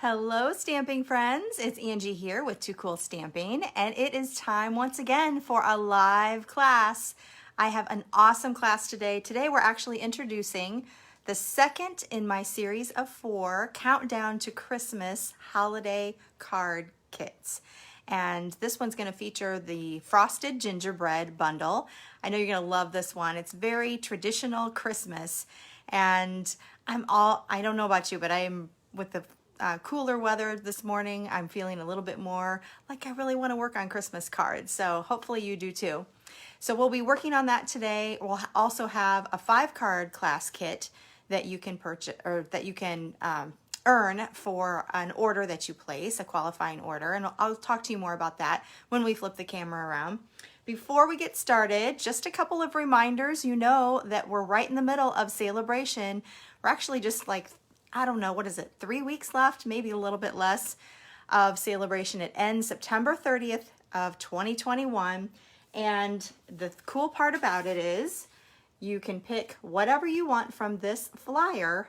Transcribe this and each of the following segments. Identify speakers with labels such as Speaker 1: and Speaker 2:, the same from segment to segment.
Speaker 1: Hello stamping friends, it's Angie here with Too Cool Stamping, and it is time once again for a live class. I have an awesome class today. Today we're actually introducing the second in my series of 4 Countdown to Christmas holiday card kits. And this one's going to feature the Frosted Gingerbread Bundle. I know you're going to love this one. It's very traditional Christmas, and I don't know about you, but I am with the cooler weather this morning. I'm feeling a little bit more like I really want to work on Christmas cards. So hopefully you do too. So we'll be working on that today. We'll also have a 5-card class kit that you can purchase or that you can earn for an order that you place, a qualifying order. And I'll talk to you more about that when we flip the camera around. Before we get started, just a couple of reminders. You know that we're right in the middle of celebration. We're actually just like, I don't know, what is it, 3 weeks left, maybe a little bit less of celebration. It ends September 30th of 2021. And the cool part about it is you can pick whatever you want from this flyer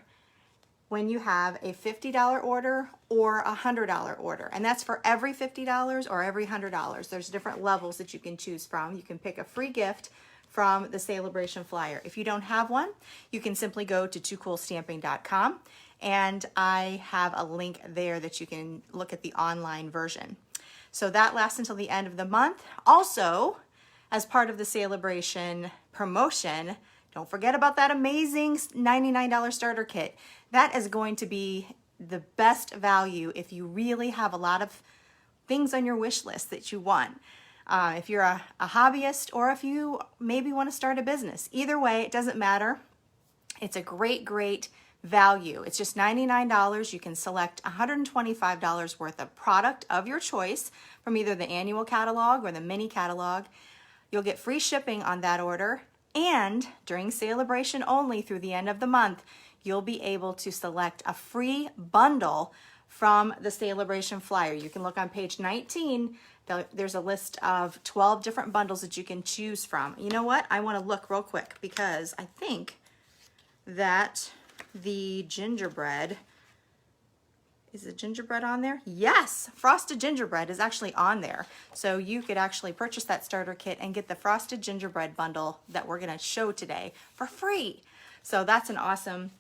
Speaker 1: when you have a $50 order or a $100 order. And that's for every $50 or every $100. There's different levels that you can choose from. You can pick a free gift from the celebration flyer. If you don't have one, you can simply go to toocoolstamping.com. And I have a link there that you can look at the online version. So that lasts until the end of the month. Also, as part of the celebration promotion, don't forget about that amazing $99 starter kit. That is going to be the best value if you really have a lot of things on your wish list that you want. If you're a hobbyist or if you maybe want to start a business. Either way, it doesn't matter. It's a great value. It's just $99. You can select $125 worth of product of your choice from either the annual catalog or the mini catalog. You'll get free shipping on that order, and during celebration only through the end of the month, you'll be able to select a free bundle from the celebration flyer. You can look on page 19. There's a list of 12 different bundles that you can choose from. You know what? I want to look real quick because I think that the gingerbread, is the gingerbread on there? Yes, Frosted Gingerbread is actually on there. So you could actually purchase that starter kit and get the Frosted Gingerbread Bundle that we're going to show today for free. So that's an awesome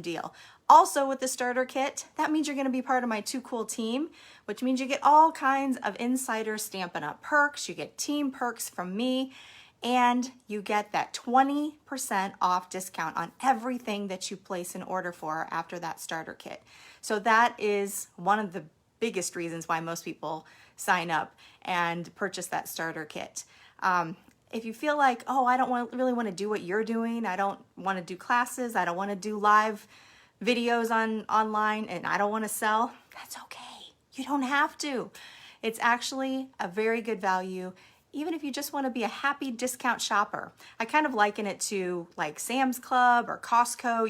Speaker 1: deal. Also with the starter kit, that means you're going to be part of my Too Cool team, which means you get all kinds of insider Stampin' Up! Perks. You get team perks from me. And you get that 20% off discount on everything that you place an order for after that starter kit. So that is one of the biggest reasons why most people sign up and purchase that starter kit. If you feel like, oh, I don't really want to do what you're doing, I don't want to do classes, I don't want to do live videos online, and I don't want to sell, that's okay. You don't have to. It's actually a very good value. Even if you just want to be a happy discount shopper. I kind of liken it to like Sam's Club or Costco.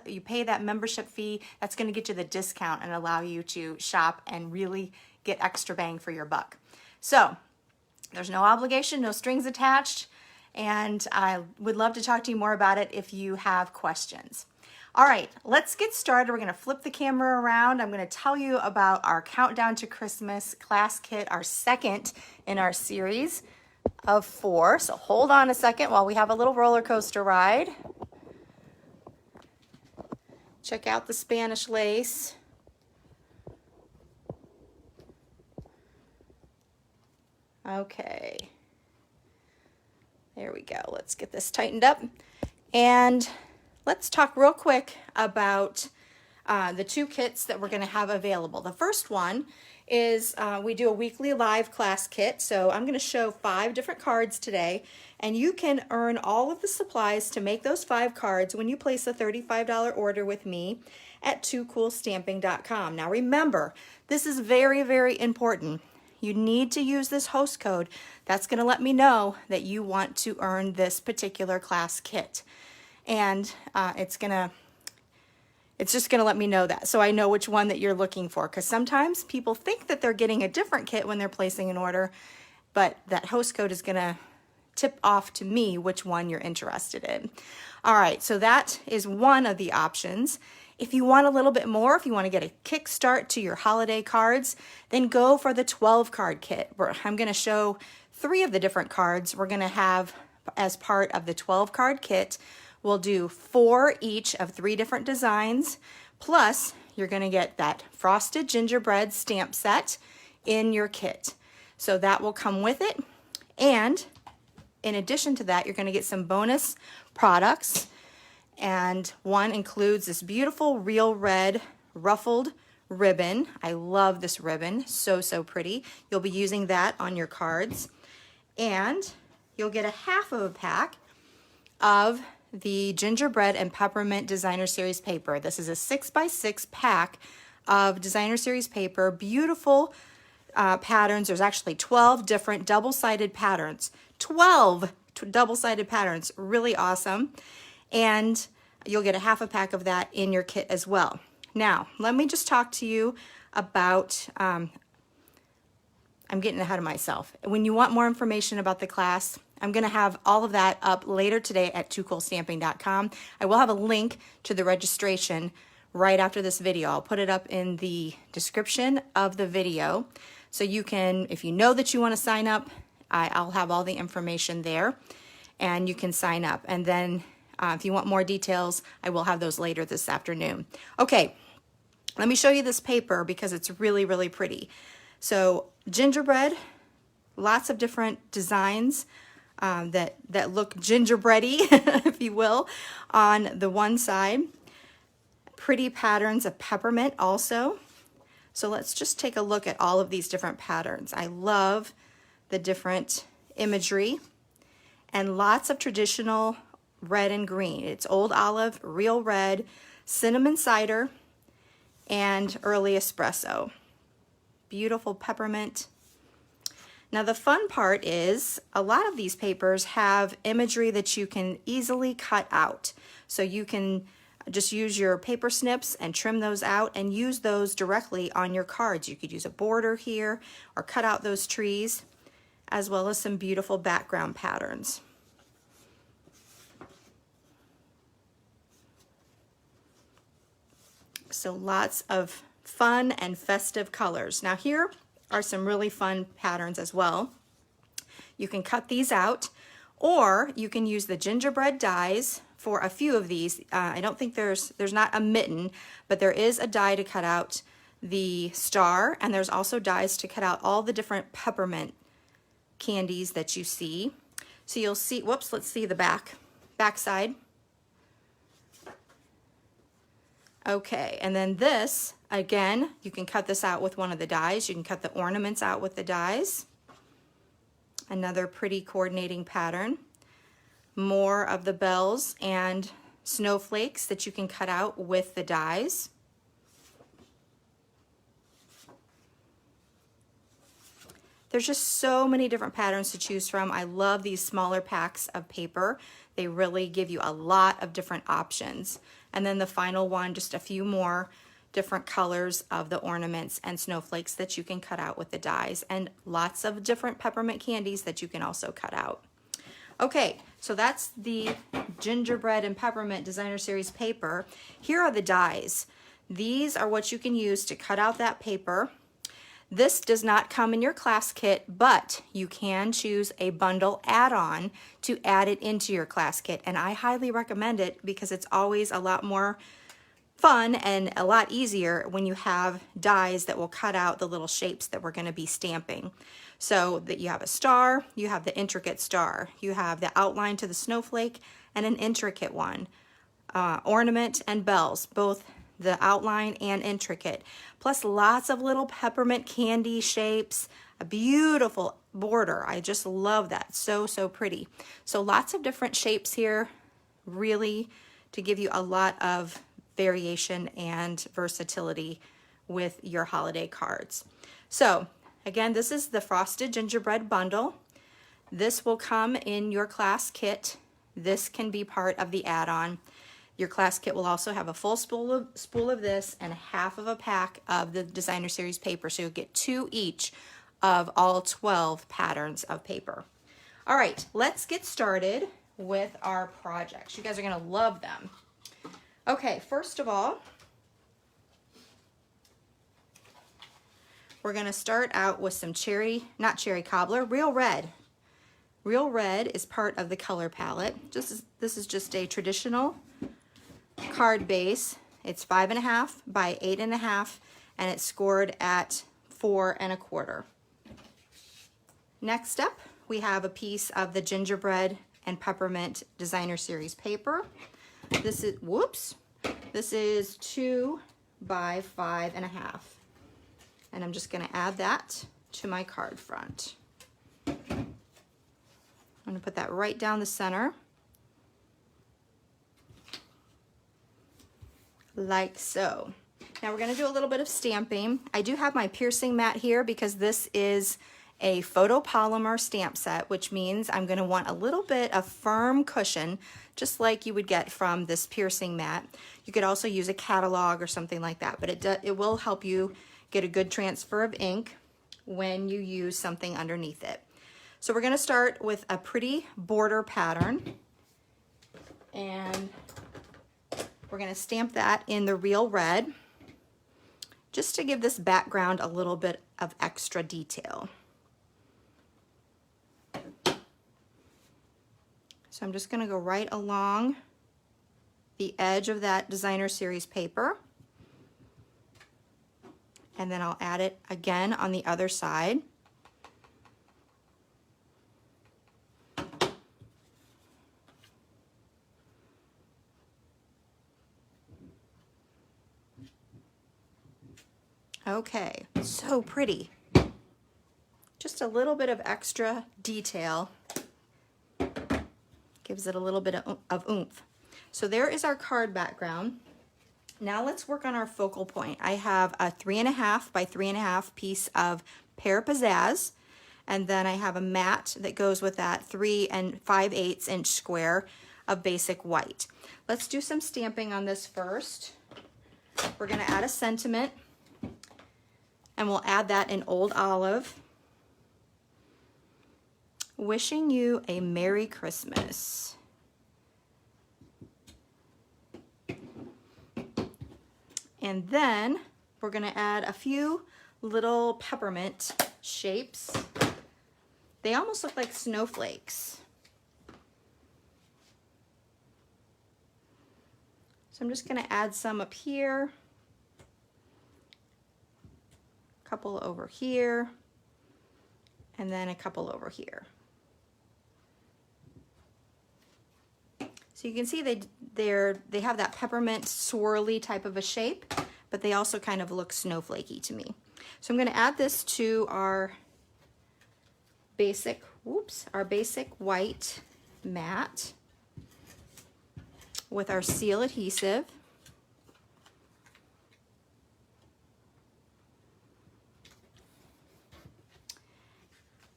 Speaker 1: You pay that membership fee. That's going to get you the discount and allow you to shop and really get extra bang for your buck. So there's no obligation, no strings attached, and I would love to talk to you more about it if you have questions. All right, let's get started. We're going to flip the camera around. I'm going to tell you about our Countdown to Christmas class kit, our second in our series of 4. So hold on a second while we have a little roller coaster ride. Check out the Spanish lace. Okay. There we go. Let's get this tightened up. And let's talk real quick about the 2 kits that we're going to have available. The first one is we do a weekly live class kit. So I'm going to show 5 different cards today, and you can earn all of the supplies to make those 5 cards when you place a $35 order with me at toocoolstamping.com. Now remember, this is very important. You need to use this host code. That's going to let me know that you want to earn this particular class kit. And it's just gonna let me know that, so I know which one that you're looking for, because sometimes people think that they're getting a different kit when they're placing an order, but that host code is gonna tip off to me which one you're interested in. All right, so that is one of the options. If you want a little bit more, if you want to get a kickstart to your holiday cards, then go for the 12 card kit. I'm going to show 3 of the different cards we're going to have as part of the 12 card kit. We'll do 4 each of 3 different designs, plus you're going to get that Frosted Gingerbread stamp set in your kit. So that will come with it. And in addition to that, you're going to get some bonus products. And one includes this beautiful real red ruffled ribbon. I love this ribbon, so pretty. You'll be using that on your cards. And you'll get a half of a pack of the Gingerbread and Peppermint Designer Series paper. This is a 6x6 pack of Designer Series paper. Beautiful patterns. There's actually 12 different double-sided patterns. 12 double-sided patterns. Really awesome. And you'll get a half a pack of that in your kit as well. Now, let me just talk to you about, I'm getting ahead of myself. When you want more information about the class, I'm going to have all of that up later today at toocoolstamping.com. I will have a link to the registration right after this video. I'll put it up in the description of the video. So you can, if you know that you want to sign up, I'll have all the information there and you can sign up. And then if you want more details, I will have those later this afternoon. Okay, let me show you this paper because it's really pretty. So gingerbread, lots of different designs that look gingerbready, if you will, on the one side. Pretty patterns of peppermint also. So let's just take a look at all of these different patterns. I love the different imagery and lots of traditional red and green. It's old olive, real red, cinnamon cider, and early espresso. Beautiful peppermint. Now the fun part is a lot of these papers have imagery that you can easily cut out. So you can just use your paper snips and trim those out and use those directly on your cards. You could use a border here or cut out those trees, as well as some beautiful background patterns. So lots of fun and festive colors. Now here are some really fun patterns as well. You can cut these out, or you can use the gingerbread dies for a few of these. I don't think there's not a mitten, but there is a die to cut out the star, and there's also dies to cut out all the different peppermint candies that you see. So you'll see, whoops, let's see the back side. Okay, and then this, again, you can cut this out with one of the dies. You can cut the ornaments out with the dies. Another pretty coordinating pattern. More of the bells and snowflakes that you can cut out with the dies. There's just so many different patterns to choose from. I love these smaller packs of paper. They really give you a lot of different options. And then the final one, just a few more different colors of the ornaments and snowflakes that you can cut out with the dies, and lots of different peppermint candies that you can also cut out. Okay, so that's the Gingerbread and Peppermint Designer Series paper. Here are the dies. These are what you can use to cut out that paper. This does not come in your class kit, but you can choose a bundle add-on to add it into your class kit, and I highly recommend it because it's always a lot more fun and a lot easier when you have dies that will cut out the little shapes that we're going to be stamping. So that you have a star, you have the intricate star, you have the outline to the snowflake, and an intricate one. Ornament and bells, both the outline and intricate, plus lots of little peppermint candy shapes, a beautiful border. I just love that. So pretty. So lots of different shapes here, really to give you a lot of variation and versatility with your holiday cards. So again, this is the Frosted Gingerbread Bundle. This will come in your class kit. This can be part of the add-on. Your class kit will also have a full spool of this and half of a pack of the Designer Series paper. So you'll get 2 each of all 12 patterns of paper. All right, let's get started with our projects. You guys are gonna love them. Okay, first of all, we're gonna start out with some not cherry cobbler, Real Red. Real Red is part of the color palette. This is just a traditional card base. It's 5.5 by 8.5, and it's scored at 4 1/4. Next up, we have a piece of the Gingerbread and Peppermint Designer Series paper. This is 2 by 5.5. And I'm just gonna add that to my card front. I'm gonna put that right down the center, like so. Now we're gonna do a little bit of stamping. I do have my piercing mat here because this is a photopolymer stamp set, which means I'm gonna want a little bit of firm cushion, just like you would get from this piercing mat. You could also use a catalog or something like that, but it will help you get a good transfer of ink when you use something underneath it. So we're gonna start with a pretty border pattern, and we're gonna stamp that in the Real Red, just to give this background a little bit of extra detail. So I'm just gonna go right along the edge of that Designer Series paper, and then I'll add it again on the other side. Okay, so pretty. Just a little bit of extra detail gives it a little bit of oomph. So there is our card background. Now let's work on our focal point. I have a 3.5 by 3.5 piece of Pear Pizzazz, and then I have a mat that goes with that 3 5/8 inch square of basic white. Let's do some stamping on this first. We're gonna add a sentiment, and we'll add that in Old Olive. Wishing you a Merry Christmas. And then we're gonna add a few little peppermint shapes. They almost look like snowflakes. So I'm just gonna add some up here, a couple over here, and then a couple over here. So you can see they have that peppermint swirly type of a shape, but they also kind of look snowflakey to me. So I'm gonna add this to our basic white mat with our seal adhesive.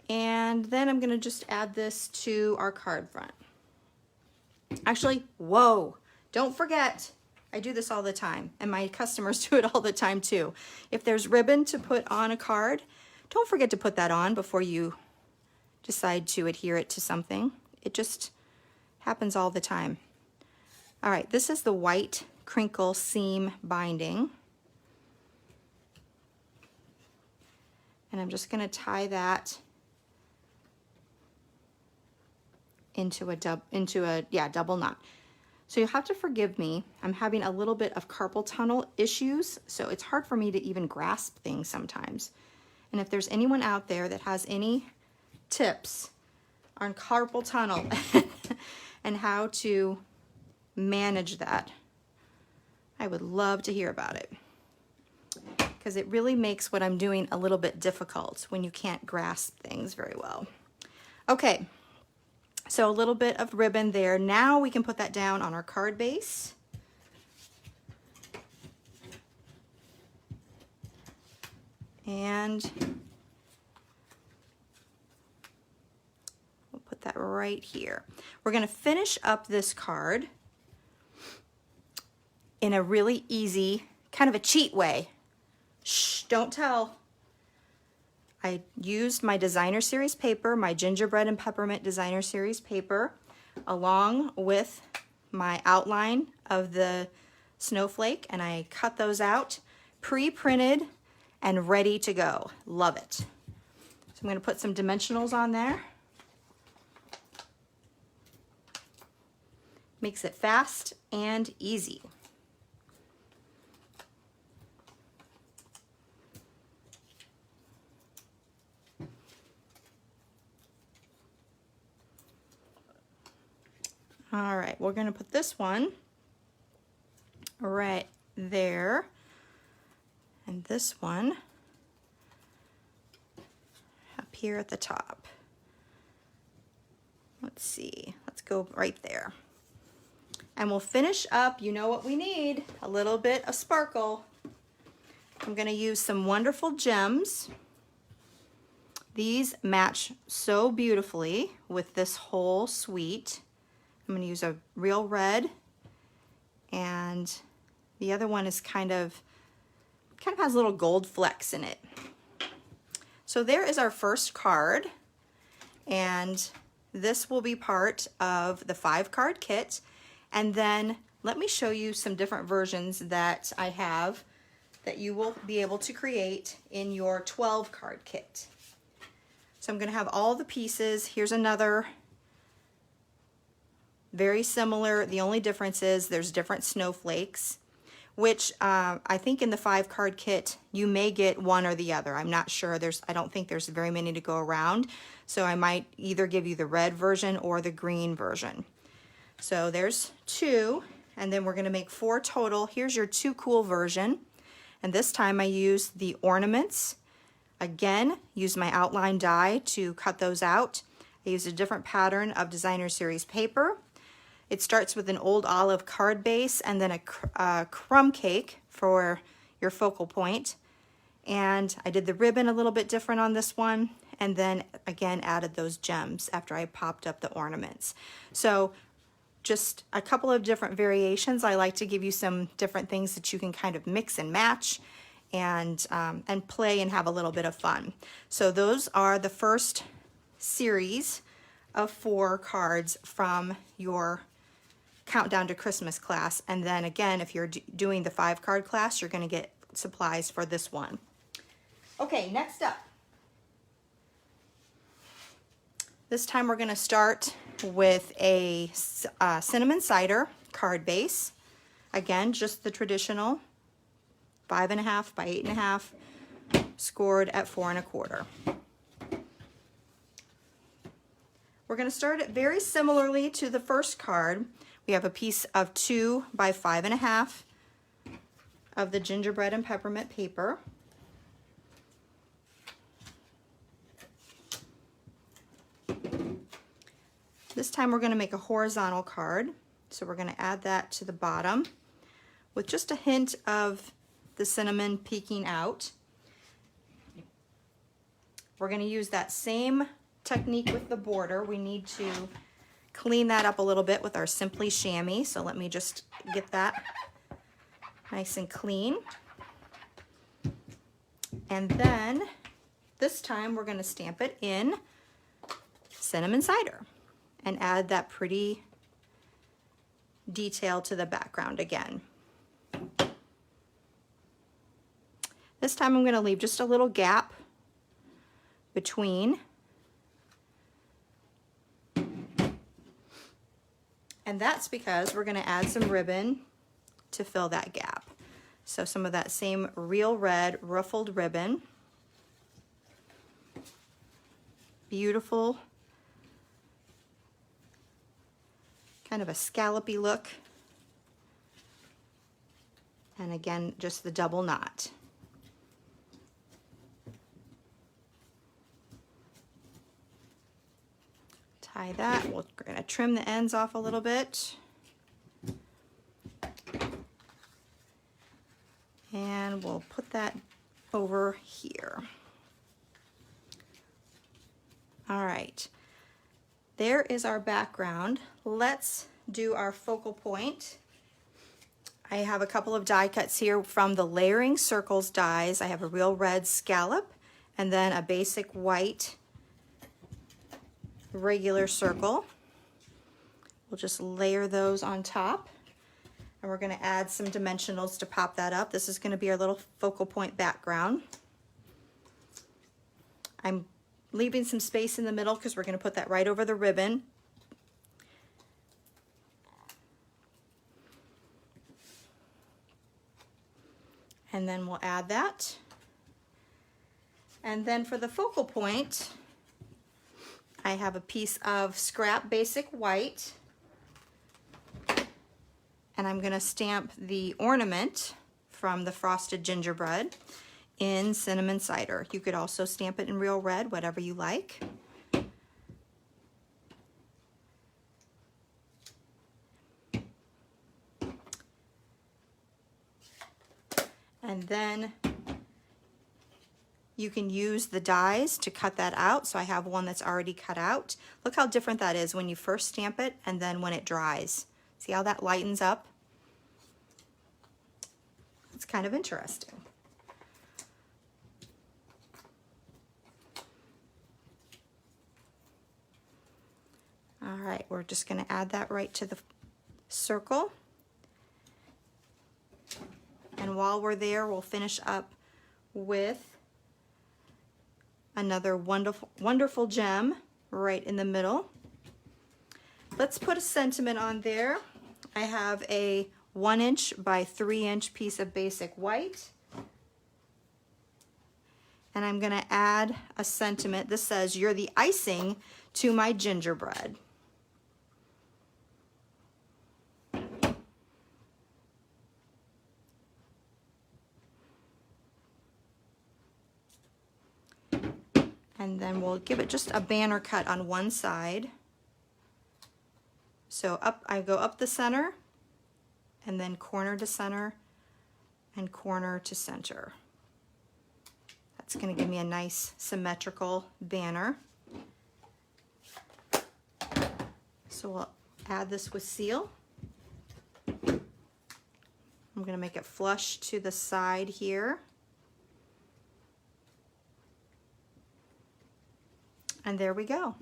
Speaker 1: And then I'm gonna just add this to our card front. Actually, whoa, don't forget, I do this all the time, and my customers do it all the time too. If there's ribbon to put on a card, don't forget to put that on before you decide to adhere it to something. It just happens all the time. All right, this is the white Crinkle seam binding. And I'm just gonna tie that into a double knot. So you'll have to forgive me. I'm having a little bit of carpal tunnel issues, so it's hard for me to even grasp things sometimes. And if there's anyone out there that has any tips on carpal tunnel and how to manage that, I would love to hear about it, because it really makes what I'm doing a little bit difficult when you can't grasp things very well. Okay. So a little bit of ribbon there. Now we can put that down on our card base. And we'll put that right here. We're gonna finish up this card in a really easy, kind of a cheat way. Shh, don't tell. I used my Designer Series paper, my Gingerbread and Peppermint Designer Series paper, along with my outline of the snowflake, and I cut those out, pre-printed, and ready to go. Love it. So I'm going to put some dimensionals on there. Makes it fast and easy. All right, we're going to put this one right there, and this one up here at the top. Let's see, let's go right there. And we'll finish up, you know what we need, a little bit of sparkle. I'm going to use some wonderful gems. These match so beautifully with this whole suite. I'm going to use a real red, and the other one is kind of has little gold flecks in it. So there is our first card, and this will be part of the 5-card kit. And then let me show you some different versions that I have that you will be able to create in your 12-card kit. So I'm going to have all the pieces. Here's another very similar. The only difference is there's different snowflakes, which I think in the 5-card kit you may get one or the other. I'm not sure. I don't think there's very many to go around, so I might either give you the red version or the green version. So there's 2, and then we're going to make 4 total. Here's your Too Cool version, and this time I used the ornaments. Again, use my outline die to cut those out. I used a different pattern of Designer Series paper. It starts with an old olive card base and then a crumb cake for your focal point. And I did the ribbon a little bit different on this one, and then again added those gems after I popped up the ornaments. So just a couple of different variations. I like to give you some different things that you can kind of mix and match and play and have a little bit of fun. So those are the first series of 4 cards from your Countdown to Christmas class. And then again, if you're doing the 5-card class, you're going to get supplies for this one. Okay, next up. This time we're going to start with a cinnamon cider card base. Again, just the traditional 5.5 by 8.5, scored at 4 1/4. We're going to start it very similarly to the first card. We have a piece of 2 by 5.5 of the gingerbread and peppermint paper. This time we're going to make a horizontal card, so we're going to add that to the bottom with just a hint of the cinnamon peeking out. We're going to use that same technique with the border. We need to clean that up a little bit with our Simply Chamois, so let me just get that nice and clean. And then this time we're going to stamp it in cinnamon cider and add that pretty detail to the background again. This time I'm going to leave just a little gap between, and that's because we're going to add some ribbon to fill that gap. So some of that same real red ruffled ribbon. Beautiful, kind of a scallopy look. And again, just the double knot. Tie that. We're going to trim the ends off a little bit. And we'll put that over here. All right. There is our background. Let's do our focal point. I have a couple of die cuts here from the Layering Circles dies. I have a real red scallop and then a basic white regular circle. We'll just layer those on top, and we're going to add some dimensionals to pop that up. This is going to be our little focal point background. I'm leaving some space in the middle because we're going to put that right over the ribbon. And then we'll add that. And then for the focal point, I have a piece of scrap basic white, and I'm going to stamp the ornament from the Frosted Gingerbread in cinnamon cider. You could also stamp it in real red, whatever you like. And then you can use the dies to cut that out. So I have one that's already cut out. Look how different that is when you first stamp it and then when it dries. See how that lightens up? It's kind of interesting. All right, we're just going to add that right to the circle. And while we're there, we'll finish up with another wonderful gem right in the middle. Let's put a sentiment on there. I have a 1" by 3" piece of basic white. And I'm going to add a sentiment. This says, "You're the icing to my gingerbread." And then we'll give it just a banner cut on one side. So I go up the center, and then corner to center, and corner to center. That's going to give me a nice symmetrical banner. So we'll add this with seal. I'm going to make it flush to the side here. And there we go.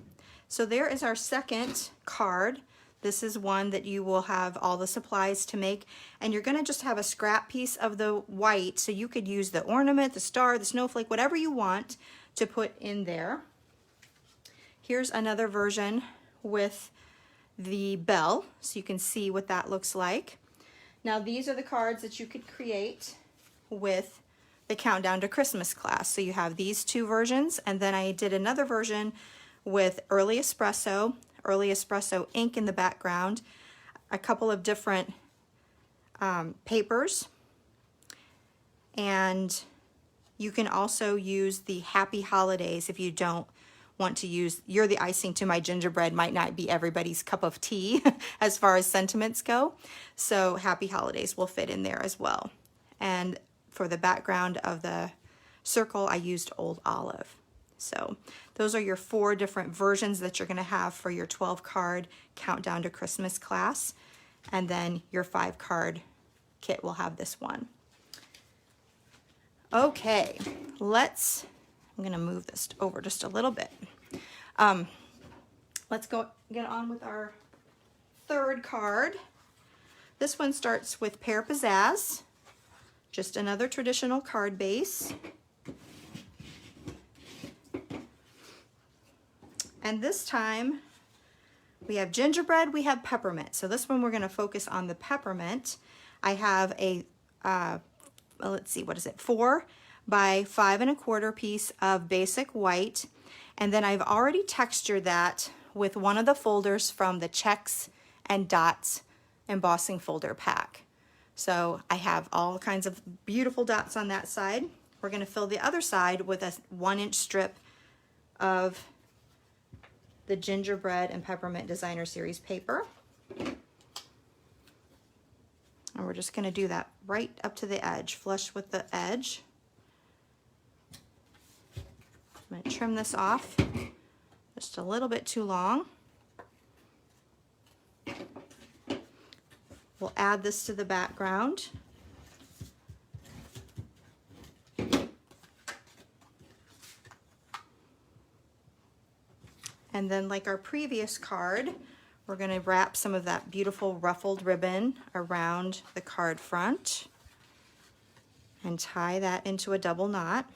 Speaker 1: So there is our second card. This is one that you will have all the supplies to make, and you're going to just have a scrap piece of the white, so you could use the ornament, the star, the snowflake, whatever you want to put in there. Here's another version with the bell, so you can see what that looks like. Now these are the cards that you could create with the Countdown to Christmas class. So you have these two versions, and then I did another version with early espresso ink in the background, a couple of different papers, and you can also use the Happy Holidays if you don't want to use "You're the icing to my gingerbread" might not be everybody's cup of tea as far as sentiments go. So Happy Holidays will fit in there as well. And for the background of the circle, I used Old Olive. So those are your 4 different versions that you're going to have for your 12-card Countdown to Christmas class. And then your 5-card kit will have this one. Okay, I'm going to move this over just a little bit. Let's get on with our 3rd card. This one starts with Pear Pizzazz. Just another traditional card base. And this time we have gingerbread, we have peppermint. So this one we're going to focus on the peppermint. I have a, let's see, what is it? 4 by 5 1/4 piece of basic white. And then I've already textured that with one of the folders from the Checks and Dots embossing folder pack. So I have all kinds of beautiful dots on that side. We're going to fill the other side with a 1" strip of the Gingerbread and Peppermint Designer Series paper. And we're just going to do that right up to the edge, flush with the edge. I'm going to trim this off just a little bit too long. We'll add this to the background. And then, like our previous card, we're going to wrap some of that beautiful ruffled ribbon around the card front and tie that into a double knot.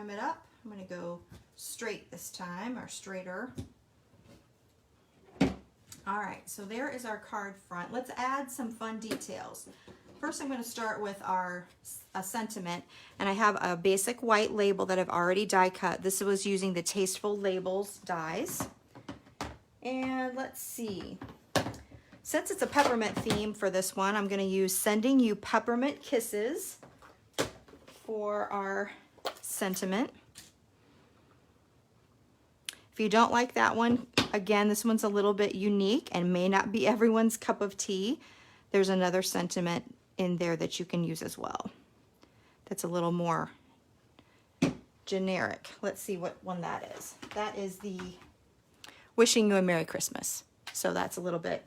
Speaker 1: trim it up. I'm going to go straight this time, or straighter. All right, so there is our card front. Let's add some fun details. First, I'm going to start with our sentiment, and I have a basic white label that I've already die cut. This was using the Tasteful Labels dies. And let's see. Since it's a peppermint theme for this one, I'm going to use Sending You Peppermint Kisses for our sentiment. If you don't like that one, again, this one's a little bit unique and may not be everyone's cup of tea. There's another sentiment in there that you can use as well. That's a little more generic. Let's see what one that is. That is the Wishing You a Merry Christmas. So that's a little bit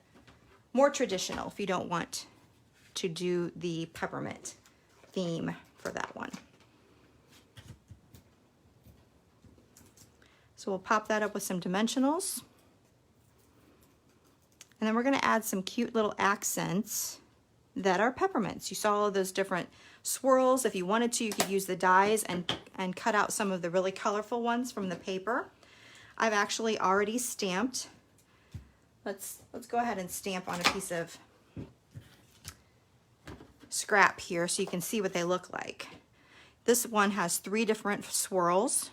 Speaker 1: more traditional if you don't want to do the peppermint theme for that one. So we'll pop that up with some dimensionals. And then we're going to add some cute little accents that are peppermints. You saw all of those different swirls. If you wanted to, you could use the dies and cut out some of the really colorful ones from the paper. I've actually already stamped. Let's go ahead and stamp on a piece of scrap here so you can see what they look like. This one has 3 different swirls.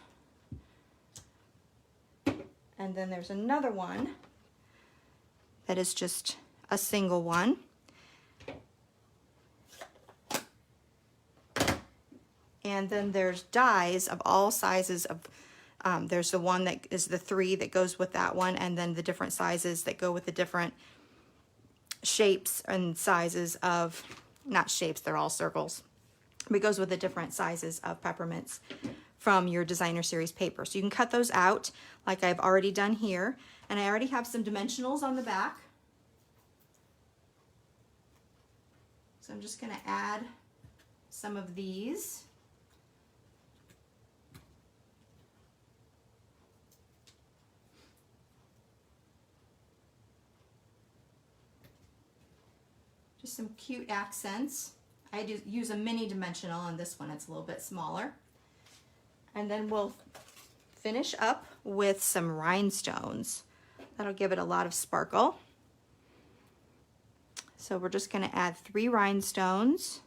Speaker 1: And then there's another one that is just a single one. And then there's dies of all sizes of, there's the one that is the 3 that goes with that one, and then the different sizes that go with the different shapes and sizes of, not shapes, they're all circles, but it goes with the different sizes of peppermints from your designer series paper. So you can cut those out like I've already done here. And I already have some dimensionals on the back. So I'm just gonna add some of these. Just some cute accents. I do use a mini dimensional on this one, it's a little bit smaller. And then we'll finish up with some rhinestones. That'll give it a lot of sparkle. So we're just going to add 3 rhinestones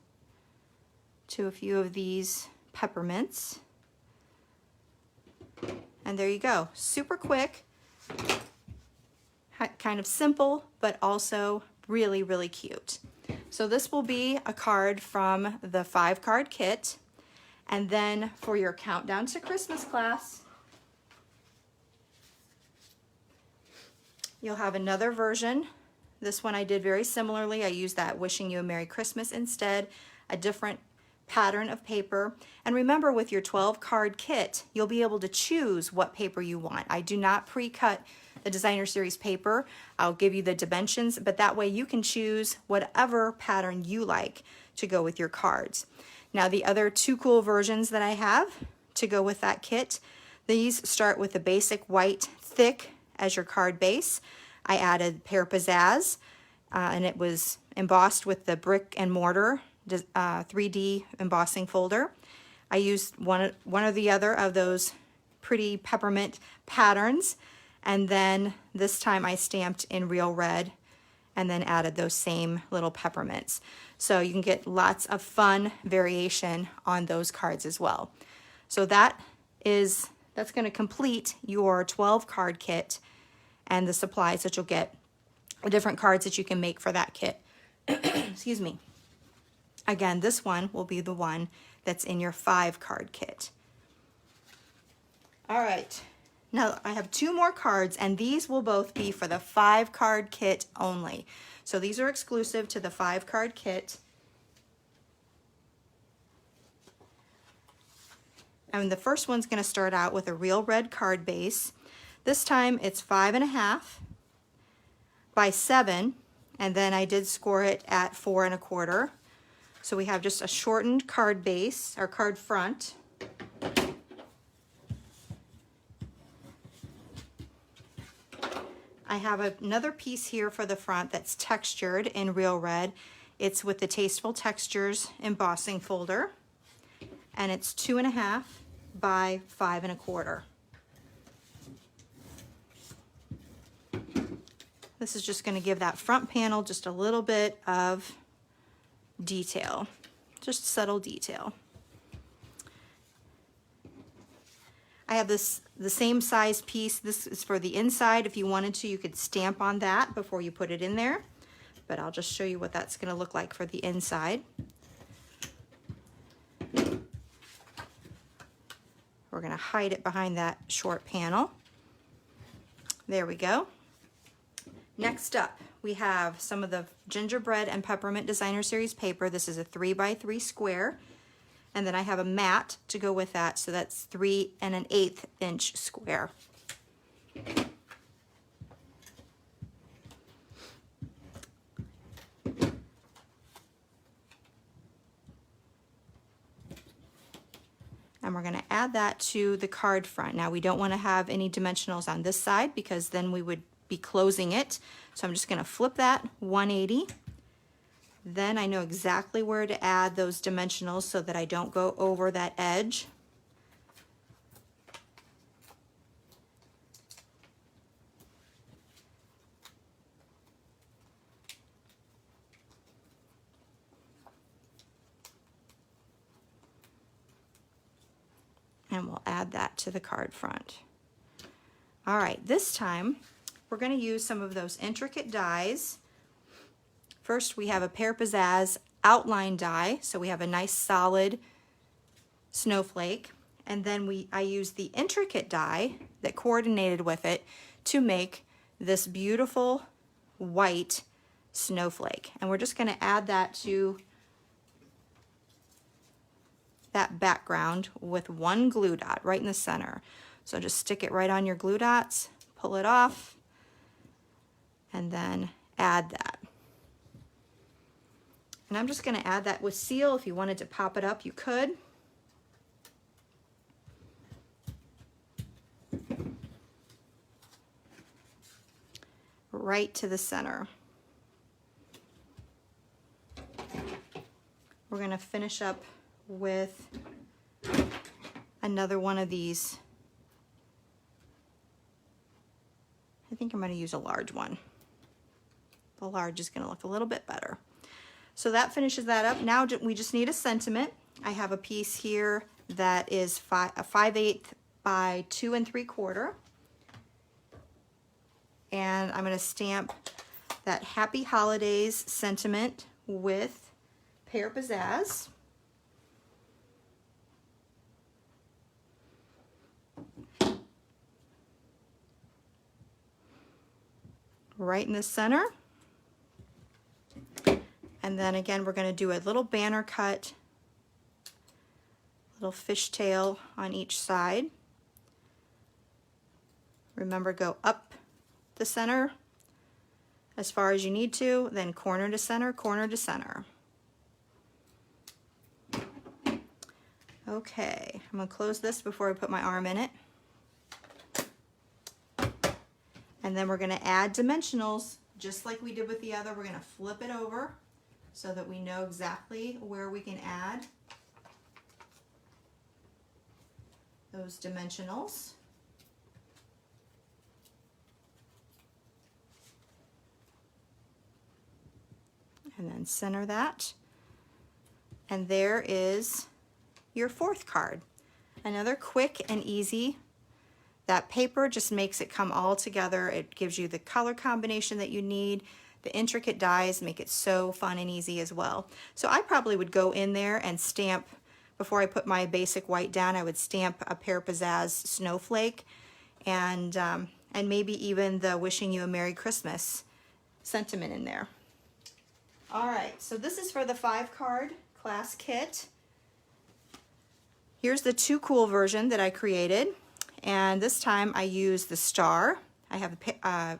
Speaker 1: to a few of these peppermints. And there you go. Super quick, kind of simple, but also really, really cute. So this will be a card from the 5-card kit. And then for your countdown to Christmas class, you'll have another version. This one I did very similarly. I used that Wishing You a Merry Christmas instead, a different pattern of paper. And remember, with your 12-card kit, you'll be able to choose what paper you want. I do not pre-cut the designer series paper. I'll give you the dimensions, but that way you can choose whatever pattern you like to go with your cards. Now the other 2 cool versions that I have to go with that kit, these start with the basic white thick as your card base. I added Pear Pizzazz, and it was embossed with the brick and mortar 3D embossing folder. I used one or the other of those pretty peppermint patterns, and then this time I stamped in real red and then added those same little peppermints. So you can get lots of fun variation on those cards as well. So that's going to complete your 12-card kit and the supplies that you'll get, the different cards that you can make for that kit. Excuse me. Again, this one will be the one that's in your 5-card kit. All right. Now I have 2 more cards, and these will both be for the 5-card kit only. So these are exclusive to the 5-card kit. And the first one's going to start out with a real red card base. This time it's 5.5 by 7, and then I did score it at 4 1/4. So we have just a shortened card base, or card front. I have another piece here for the front that's textured in real red. It's with the Tasteful Textures embossing folder, and it's 2.5 by 5 1/4. This is just going to give that front panel just a little bit of detail, just subtle detail. I have the same size piece. This is for the inside. If you wanted to, you could stamp on that before you put it in there, but I'll just show you what that's going to look like for the inside. We're going to hide it behind that short panel. There we go. Next up, we have some of the Gingerbread and Peppermint Designer Series paper. This is a 3x3 square. And then I have a mat to go with that, so that's 3 1/8 inch square. And we're going to add that to the card front. Now we don't want to have any dimensionals on this side because then we would be closing it. So I'm just going to flip that 180. Then I know exactly where to add those dimensionals so that I don't go over that edge. And we'll add that to the card front. All right, this time we're going to use some of those intricate dies. First, we have a Pear Pizzazz outline die, so we have a nice solid snowflake. And then I use the intricate die that coordinated with it to make this beautiful white snowflake. And we're just going to add that to that background with one glue dot right in the center. So just stick it right on your glue dots, pull it off, and then add that. And I'm just going to add that with seal. If you wanted to pop it up, you could. Right to the center. We're going to finish up with another one of these. I think I'm going to use a large one. The large is going to look a little bit better. So that finishes that up. Now we just need a sentiment. I have a piece here that is 5/8 by 2 3/4. And I'm going to stamp that Happy Holidays sentiment with Pear Pizzazz. Right in the center. And then again, we're going to do a little banner cut, little fishtail on each side. Remember, go up the center as far as you need to, then corner to center, corner to center. Okay, I'm going to close this before I put my arm in it. And then we're going to add dimensionals, just like we did with the other. We're going to flip it over so that we know exactly where we can add those dimensionals. And then center that. And there is your fourth card. Another quick and easy. That paper just makes it come all together. It gives you the color combination that you need. The intricate dies make it so fun and easy as well. So I probably would go in there and stamp, before I put my basic white down, I would stamp a Pear Pizzazz snowflake and maybe even the Wishing You a Merry Christmas sentiment in there. All right, so this is for the 5-card class kit. Here's the Too Cool version that I created. And this time I use the star. I have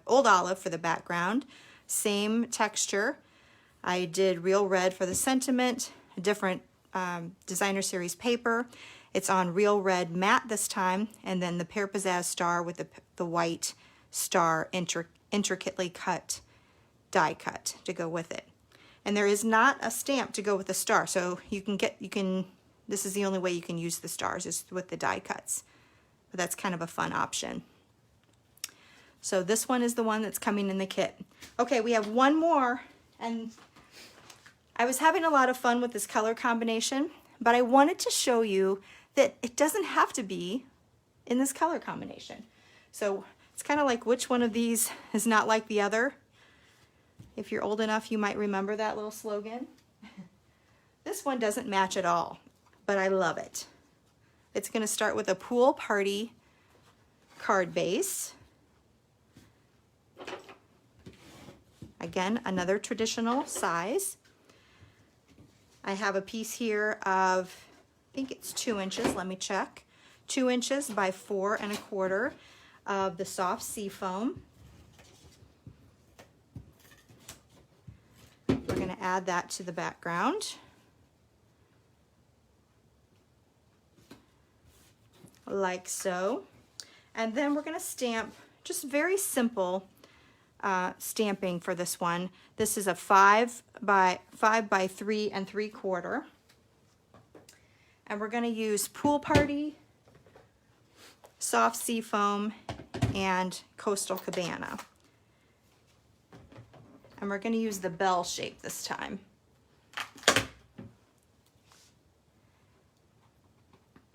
Speaker 1: Old Olive for the background. Same texture. I did Real Red for the sentiment, a different designer series paper. It's on Real Red matte this time, and then the Pear Pizzazz star with the white star intricately cut die cut to go with it. And there is not a stamp to go with the star, so you can This is the only way you can use the stars, is with the die cuts. But that's kind of a fun option. So this one is the one that's coming in the kit. Okay, we have one more, and I was having a lot of fun with this color combination, but I wanted to show you that it doesn't have to be in this color combination. So it's kind of like, which one of these is not like the other? If you're old enough, you might remember that little slogan. This one doesn't match at all, but I love it. It's going to start with a pool party card base. Again, another traditional size. I have a piece here of, I think it's 2 inches, let me check. 2 inches by 4 1/4 of the soft sea foam. We're going to add that to the background. Like so. And then we're going to stamp, just very simple stamping for this one. This is a 5 by 3 3/4. And we're going to use Pool Party, Soft Sea Foam, and Coastal Cabana. And we're going to use the bell shape this time.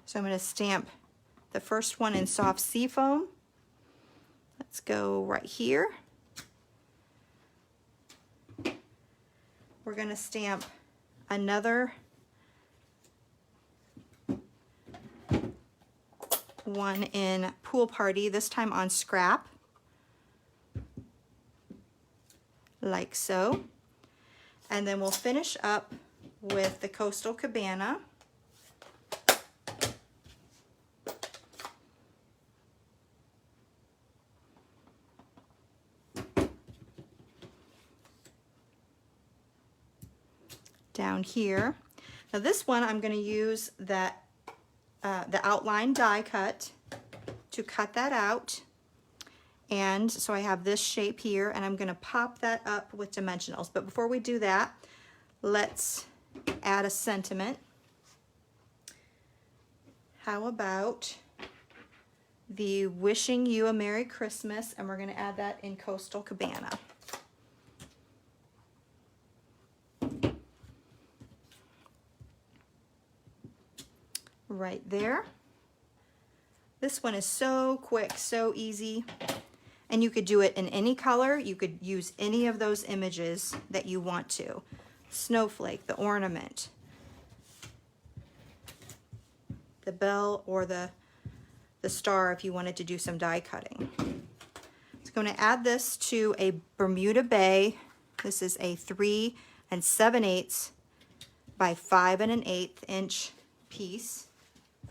Speaker 1: So I'm going to stamp the first one in Soft Sea Foam. Let's go right here. We're going to stamp another one in Pool Party, this time on scrap, like so. And then we'll finish up with the Coastal Cabana. Down here. Now this one I'm going to use that the outline die cut to cut that out, and so I have this shape here, and I'm going to pop that up with dimensionals. But before we do that, let's add a sentiment. How about the Wishing You a Merry Christmas, and we're going to add that in Coastal Cabana. Right there. This one is so quick, so easy, and you could do it in any color. You could use any of those images that you want to. Snowflake, the ornament, the bell, or the star if you wanted to do some die cutting. So I'm going to add this to a Bermuda Bay. This is a 3 7/8 by 5 1/8 inch piece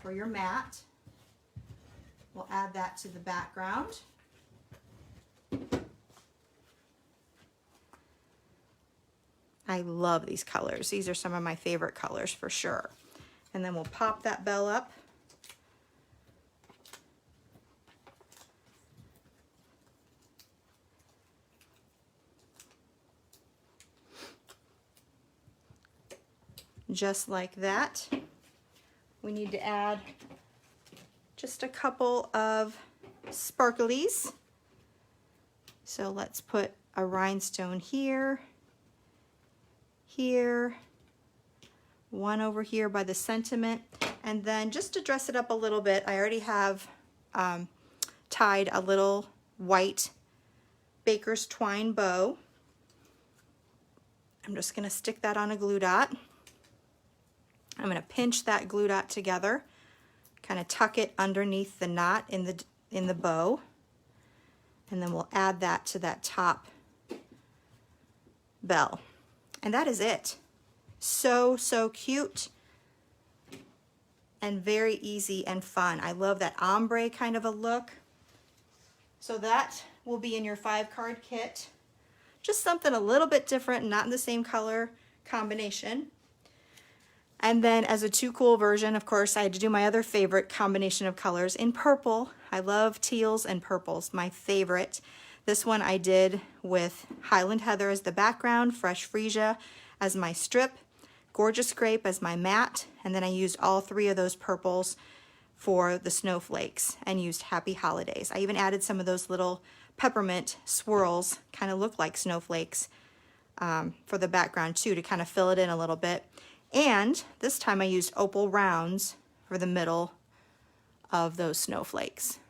Speaker 1: for your mat. We'll add that to the background. I love these colors. These are some of my favorite colors for sure. And then we'll pop that bell up. Just like that. We need to add just a couple of sparklies. So let's put a rhinestone here, here, one over here by the sentiment, and then just to dress it up a little bit, I already have tied a little white baker's twine bow. I'm just going to stick that on a glue dot. I'm going to pinch that glue dot together, kind of tuck it underneath the knot in the bow, and then we'll add that to that top bell. And that is it. So, so cute and very easy and fun. I love that ombre kind of a look. So that will be in your 5-card kit. Just something a little bit different, not in the same color combination. And then as a Too Cool version, of course, I had to do my other favorite combination of colors in purple. I love teals and purples, my favorite. This one I did with Highland Heather as the background, Fresh Freesia as my strip, Gorgeous Grape as my matte, and then I used all 3 of those purples for the snowflakes and used Happy Holidays. I even added some of those little peppermint swirls, kind of look like snowflakes, for the background too, to kind of fill it in a little bit. And this time I used opal rounds for the middle of those snowflakes.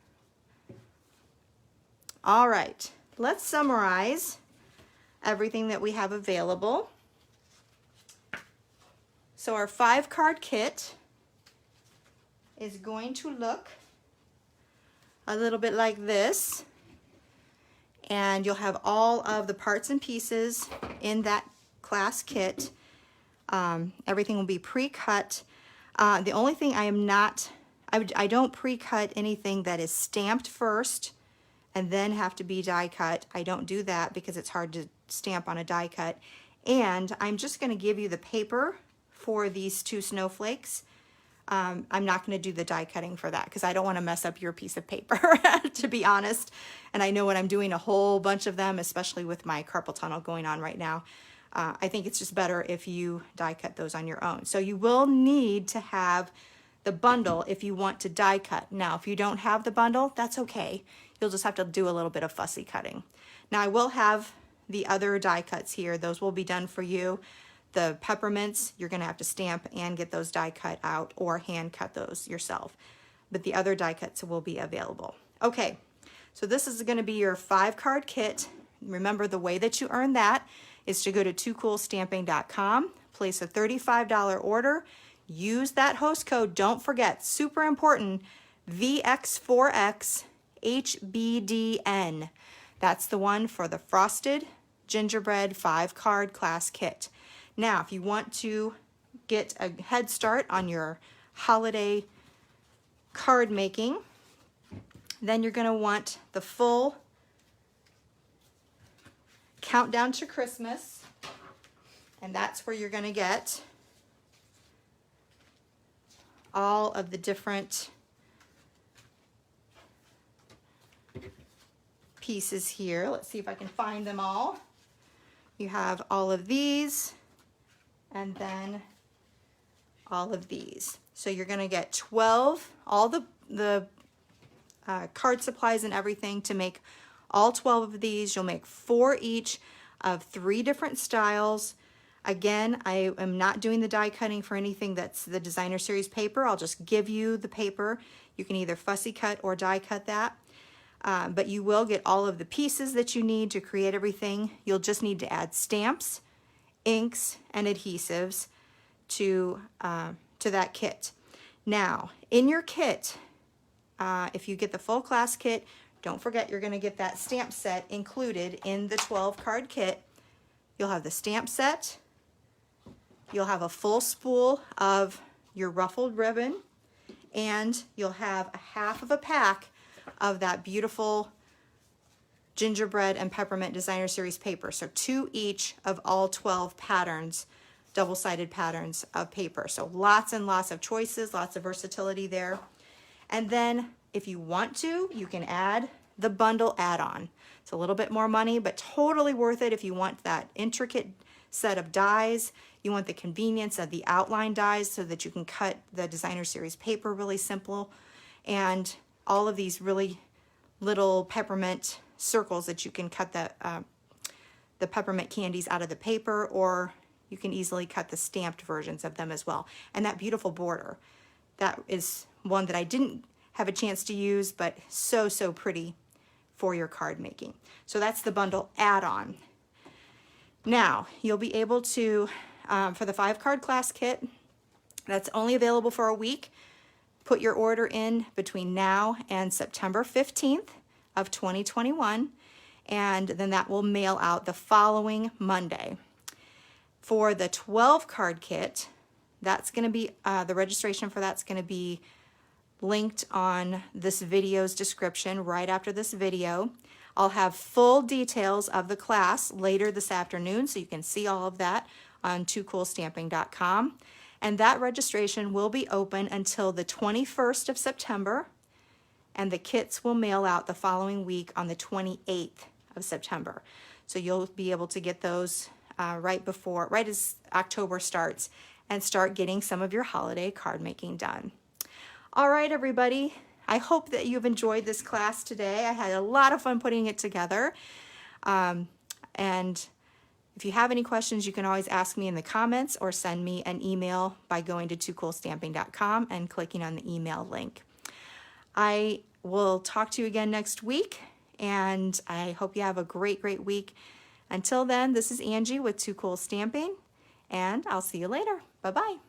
Speaker 1: All right, let's summarize everything that we have available. So our 5-card kit is going to look a little bit like this, and you'll have all of the parts and pieces in that class kit. Everything will be pre-cut. The only thing I don't pre-cut anything that is stamped first and then have to be die cut. I don't do that because it's hard to stamp on a die cut. And I'm just going to give you the paper for these 2 snowflakes. I'm not going to do the die cutting for that because I don't want to mess up your piece of paper, to be honest. And I know when I'm doing a whole bunch of them, especially with my carpal tunnel going on right now, I think it's just better if you die cut those on your own. So you will need to have the bundle if you want to die cut. Now, if you don't have the bundle, that's okay. You'll just have to do a little bit of fussy cutting. Now, I will have the other die cuts here. Those will be done for you. The peppermints, you're going to have to stamp and get those die cut out or hand cut those yourself. But the other die cuts will be available. Okay, so this is going to be your 5-card kit. Remember, the way that you earn that is to go to toocoolstamping.com, place a $35 order, use that host code. Don't forget, super important, VX4XHBDN. That's the one for the Frosted Gingerbread 5-card class kit. Now, if you want to get a head start on your holiday card making, then you're going to want the full Countdown to Christmas, and that's where you're going to get all of the different pieces here. Let's see if I can find them all. You have all of these, and then all of these. So you're going to get 12, all the card supplies and everything to make all 12 of these. You'll make 4 each of 3 different styles. Again, I am not doing the die cutting for anything that's the designer series paper. I'll just give you the paper. You can either fussy cut or die cut that. But you will get all of the pieces that you need to create everything. You'll just need to add stamps, inks, and adhesives to that kit. Now, in your kit, if you get the full class kit, don't forget you're going to get that stamp set included in the 12-card kit. You'll have the stamp set. You'll have a full spool of your ruffled ribbon, and you'll have a half of a pack of that beautiful gingerbread and peppermint designer series paper. So 2 each of all 12 patterns, double-sided patterns of paper. So lots and lots of choices, lots of versatility there. And then if you want to, you can add the bundle add-on. It's a little bit more money, but totally worth it if you want that intricate set of dies. You want the convenience of the outline dies so that you can cut the designer series paper really simple. And all of these really little peppermint circles that you can cut the peppermint candies out of the paper, or you can easily cut the stamped versions of them as well. And that beautiful border, that is one that I didn't have a chance to use, but so, so pretty for your card making. So that's the bundle add-on. Now, you'll be able to, for the 5-card class kit, that's only available for a week. Put your order in between now and September 15th of 2021, and then that will mail out the following Monday. For the 12-card kit, that's going to be, the registration for that's going to be linked on this video's description right after this video. I'll have full details of the class later this afternoon, so you can see all of that on toocoolstamping.com. And that registration will be open until the 21st of September, and the kits will mail out the following week on the 28th of September. So you'll be able to get those right as October starts, and start getting some of your holiday card making done. All right, everybody. I hope that you've enjoyed this class today. I had a lot of fun putting it together. And if you have any questions, you can always ask me in the comments or send me an email by going to toocoolstamping.com and clicking on the email link. I will talk to you again next week, and I hope you have a great, great week. Until then, this is Angie with Too Cool Stamping, and I'll see you later. Bye-bye.